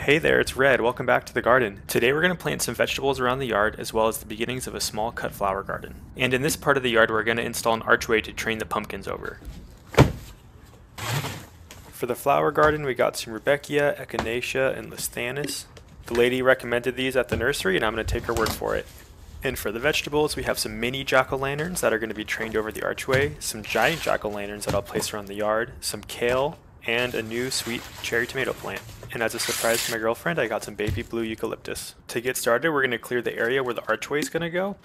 Hey there, it's Red. Welcome back to the garden. Today we're going to plant some vegetables around the yard as well as the beginnings of a small cut flower garden. And in this part of the yard we're going to install an archway to train the pumpkins over. For the flower garden we got some Rudbeckia, Echinacea, and Listhanis. The lady recommended these at the nursery and I'm going to take her word for it. And for the vegetables we have some mini jack-o'-lanterns that are going to be trained over the archway, some giant jack-o'-lanterns that I'll place around the yard, some kale, and a new sweet cherry tomato plant. And as a surprise to my girlfriend, I got some baby blue eucalyptus. To get started, we're going to clear the area where the archway is going to go.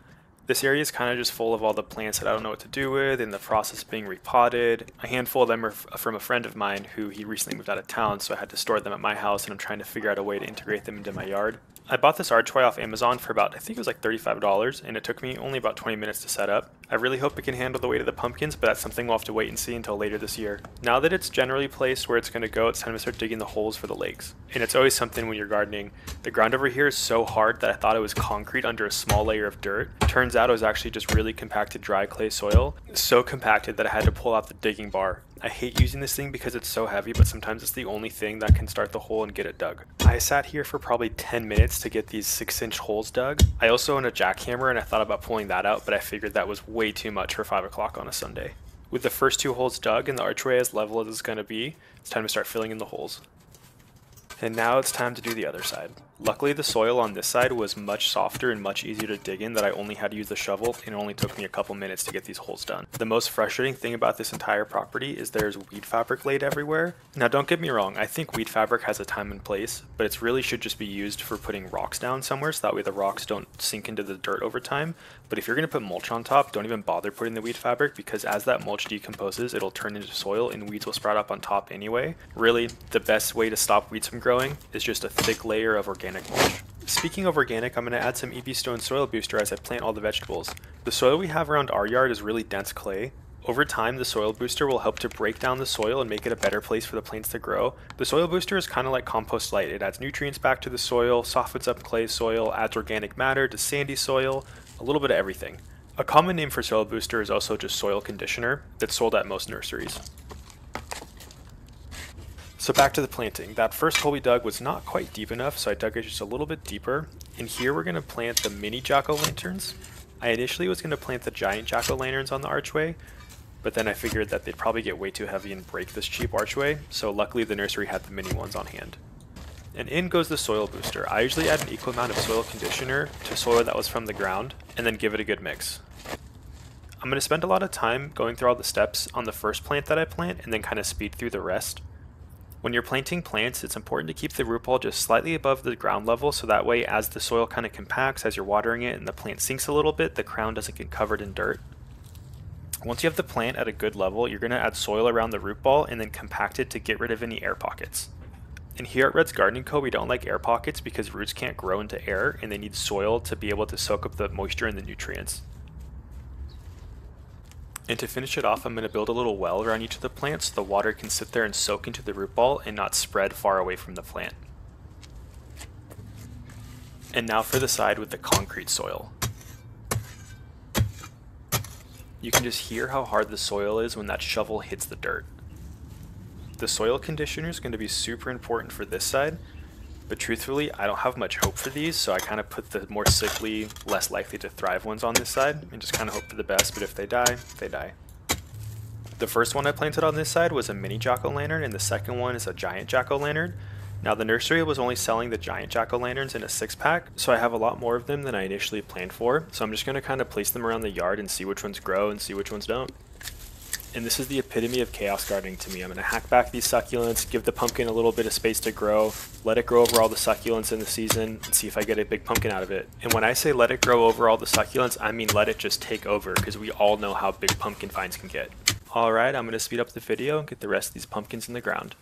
This area is kind of just full of all the plants that I don't know what to do with, in the process of being repotted. A handful of them are from a friend of mine who he recently moved out of town, so I had to store them at my house, and I'm trying to figure out a way to integrate them into my yard. I bought this archway off Amazon for about, I think it was like $35, and it took me only about 20 minutes to set up. I really hope it can handle the weight of the pumpkins, but that's something we'll have to wait and see until later this year. Now that it's generally placed where it's going to go, it's time to start digging the holes for the legs. And it's always something when you're gardening. The ground over here is so hard that I thought it was concrete under a small layer of dirt. Turns out it was actually just really compacted dry clay soil. So compacted that I had to pull out the digging bar. I hate using this thing because it's so heavy, but sometimes it's the only thing that can start the hole and get it dug. I sat here for probably 10 minutes to get these 6-inch holes dug. I also own a jackhammer and I thought about pulling that out, but I figured that was way too much for 5 o'clock on a Sunday. With the first 2 holes dug and the archway as level as it's going to be, it's time to start filling in the holes. And now it's time to do the other side. Luckily the soil on this side was much softer and much easier to dig in that I only had to use the shovel, and it only took me a couple minutes to get these holes done. The most frustrating thing about this entire property is there's weed fabric laid everywhere. Now don't get me wrong, I think weed fabric has a time and place, but it really should just be used for putting rocks down somewhere so that way the rocks don't sink into the dirt over time. But if you're going to put mulch on top, don't even bother putting the weed fabric, because as that mulch decomposes it'll turn into soil and weeds will sprout up on top anyway. Really, the best way to stop weeds from growing is just a thick layer of organic mulch. Speaking of organic, I'm going to add some EB Stone soil booster as I plant all the vegetables. The soil we have around our yard is really dense clay. Over time, the soil booster will help to break down the soil and make it a better place for the plants to grow. The soil booster is kind of like compost light. It adds nutrients back to the soil, softens up clay soil, adds organic matter to sandy soil, a little bit of everything. A common name for soil booster is also just soil conditioner that's sold at most nurseries. So back to the planting. That first hole we dug was not quite deep enough, so I dug it just a little bit deeper. And here we're going to plant the mini jack-o'-lanterns. I initially was going to plant the giant jack-o'-lanterns on the archway, but then I figured that they'd probably get way too heavy and break this cheap archway, so luckily the nursery had the mini ones on hand. And in goes the soil booster. I usually add an equal amount of soil conditioner to soil that was from the ground, and then give it a good mix. I'm going to spend a lot of time going through all the steps on the first plant that I plant, and then kind of speed through the rest. When you're planting plants, it's important to keep the root ball just slightly above the ground level, so that way as the soil kind of compacts as you're watering it and the plant sinks a little bit, the crown doesn't get covered in dirt. Once you have the plant at a good level, you're going to add soil around the root ball and then compact it to get rid of any air pockets. And here at Red's Gardening Co, we don't like air pockets because roots can't grow into air and they need soil to be able to soak up the moisture and the nutrients. And to finish it off, I'm going to build a little well around each of the plants so the water can sit there and soak into the root ball and not spread far away from the plant. And now for the side with the concrete soil. You can just hear how hard the soil is when that shovel hits the dirt. The soil conditioner is going to be super important for this side, but truthfully I don't have much hope for these, so I kind of put the more sickly, less likely to thrive ones on this side and just kind of hope for the best, but if they die, they die. The first one I planted on this side was a mini jack-o'-lantern and the second one is a giant jack-o'-lantern. Now the nursery was only selling the giant jack-o'-lanterns in a 6-pack, so I have a lot more of them than I initially planned for, so I'm just going to kind of place them around the yard and see which ones grow and see which ones don't. And this is the epitome of chaos gardening to me. I'm going to hack back these succulents, give the pumpkin a little bit of space to grow, let it grow over all the succulents in the season, and see if I get a big pumpkin out of it. And when I say let it grow over all the succulents, I mean let it just take over, because we all know how big pumpkin vines can get. Alright, I'm going to speed up the video and get the rest of these pumpkins in the ground.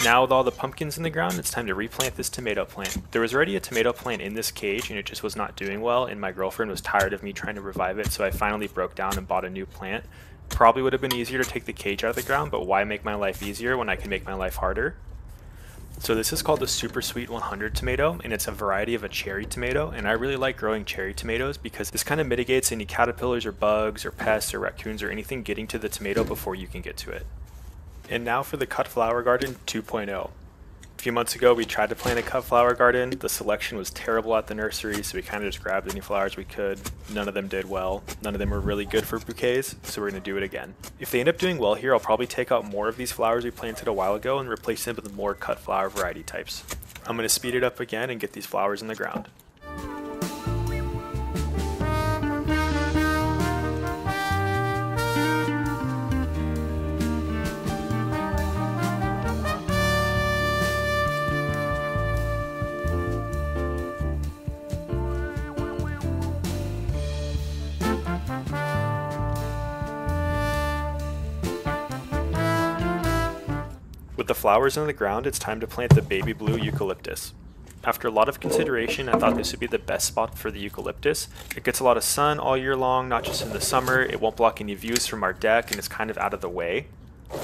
Now with all the pumpkins in the ground, it's time to replant this tomato plant. There was already a tomato plant in this cage and it just was not doing well, and my girlfriend was tired of me trying to revive it, so I finally broke down and bought a new plant. Probably would have been easier to take the cage out of the ground, but why make my life easier when I can make my life harder? So this is called the Super Sweet 100 tomato, and it's a variety of a cherry tomato, and I really like growing cherry tomatoes because this kind of mitigates any caterpillars or bugs or pests or raccoons or anything getting to the tomato before you can get to it. And now for the cut flower garden 2.0. A few months ago we tried to plant a cut flower garden. The selection was terrible at the nursery, so we kind of just grabbed any flowers we could. None of them did well. None of them were really good for bouquets, so we're going to do it again. If they end up doing well here, I'll probably take out more of these flowers we planted a while ago and replace them with more cut flower variety types. I'm going to speed it up again and get these flowers in the ground. With the flowers in the ground, it's time to plant the baby blue eucalyptus. After a lot of consideration, I thought this would be the best spot for the eucalyptus. It gets a lot of sun all year long, not just in the summer. It won't block any views from our deck, and it's kind of out of the way.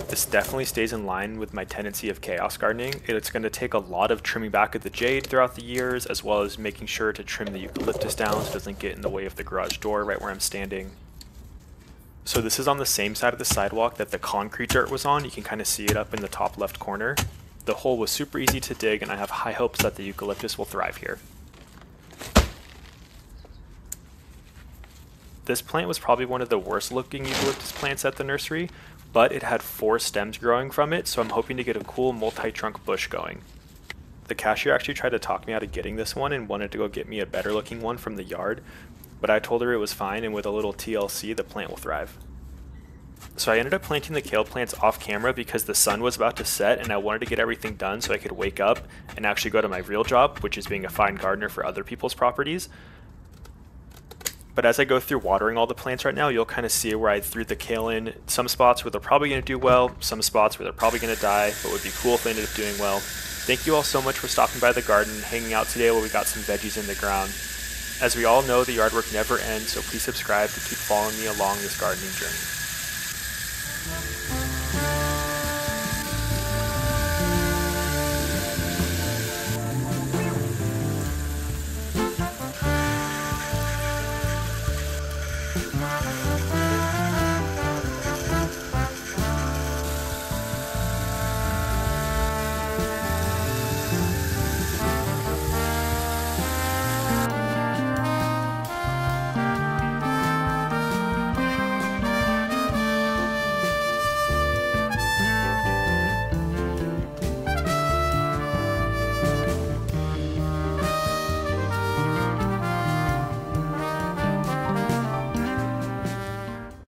This definitely stays in line with my tendency of chaos gardening. It's going to take a lot of trimming back of the jade throughout the years, as well as making sure to trim the eucalyptus down so it doesn't get in the way of the garage door right where I'm standing. So this is on the same side of the sidewalk that the concrete dirt was on. You can kind of see it up in the top left corner. The hole was super easy to dig, and I have high hopes that the eucalyptus will thrive here. This plant was probably one of the worst looking eucalyptus plants at the nursery, but it had 4 stems growing from it, so I'm hoping to get a cool multi-trunk bush going. The cashier actually tried to talk me out of getting this one and wanted to go get me a better looking one from the yard, but I told her it was fine, and with a little TLC, the plant will thrive. So I ended up planting the kale plants off camera because the sun was about to set and I wanted to get everything done so I could wake up and actually go to my real job, which is being a fine gardener for other people's properties. But as I go through watering all the plants right now, you'll kind of see where I threw the kale in. Some spots where they're probably going to do well, some spots where they're probably going to die, but it would be cool if they ended up doing well. Thank you all so much for stopping by the garden, hanging out today while we got some veggies in the ground. As we all know, the yard work never ends, so please subscribe to keep following me along this gardening journey.